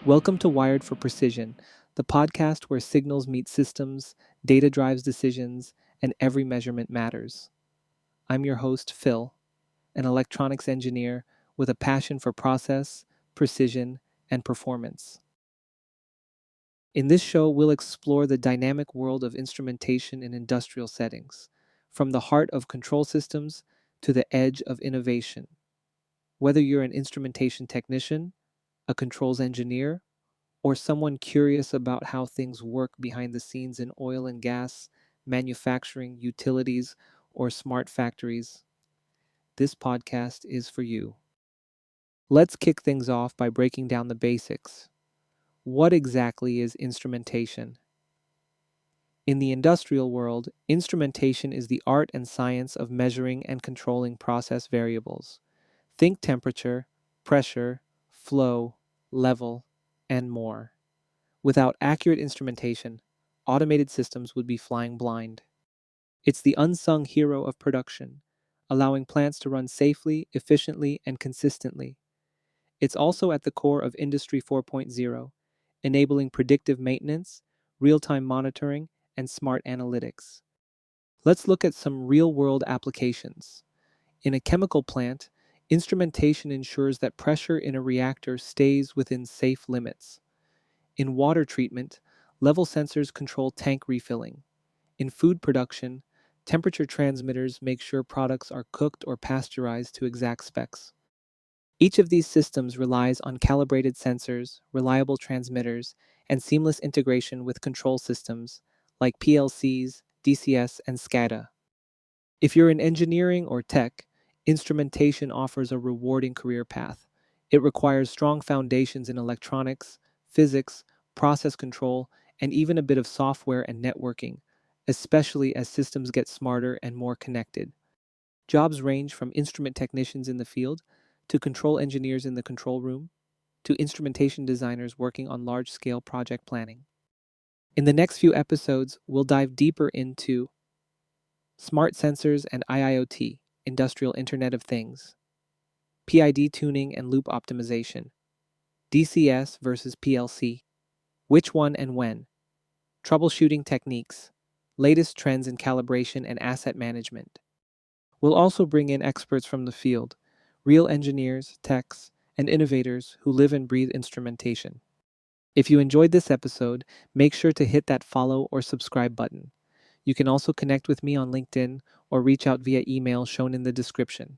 Welcome to Wired for Precision, the podcast where signals meet systems, data drives decisions, and every measurement matters. I'm your host, Phil, an electronics engineer with a passion for process, precision, and performance. In this show, we'll explore the dynamic world of instrumentation in industrial settings, from the heart of control systems to the edge of innovation. Whether you're an instrumentation technician, a controls engineer, or someone curious about how things work behind the scenes in oil and gas, manufacturing, utilities, or smart factories, this podcast is for you. Let's kick things off by breaking down the basics. What exactly is instrumentation? In the industrial world, instrumentation is the art and science of measuring and controlling process variables. Think temperature, pressure, flow, level, and more. Without accurate instrumentation, automated systems would be flying blind. It's the unsung hero of production, allowing plants to run safely, efficiently, and consistently. It's also at the core of Industry 4.0, enabling predictive maintenance, real-time monitoring, and smart analytics. Let's look at some real-world applications. In a chemical plant, instrumentation ensures that pressure in a reactor stays within safe limits. In water treatment, level sensors control tank refilling. In food production, temperature transmitters make sure products are cooked or pasteurized to exact specs. Each of these systems relies on calibrated sensors, reliable transmitters, and seamless integration with control systems like PLCs, DCS, and SCADA. If you're in engineering or tech, instrumentation offers a rewarding career path. It requires strong foundations in electronics, physics, process control, and even a bit of software and networking, especially as systems get smarter and more connected. Jobs range from instrument technicians in the field to control engineers in the control room to instrumentation designers working on large-scale project planning. In the next few episodes, we'll dive deeper into smart sensors and IIoT, Industrial Internet of Things, PID tuning and loop optimization, DCS versus PLC, which one and when, troubleshooting techniques, latest trends in calibration and asset management. We'll also bring in experts from the field, real engineers, techs, and innovators who live and breathe instrumentation. If you enjoyed this episode, make sure to hit that follow or subscribe button. You can also connect with me on LinkedIn or reach out via email shown in the description.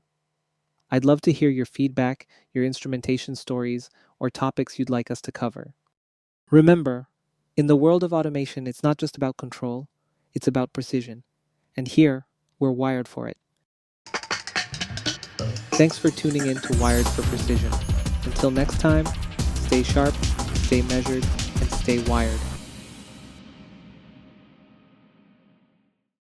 I'd love to hear your feedback, your instrumentation stories, or topics you'd like us to cover. Remember, in the world of automation, it's not just about control, it's about precision. And here, we're wired for it. Thanks for tuning in to Wired for Precision. Until next time, stay sharp, stay measured, and stay wired.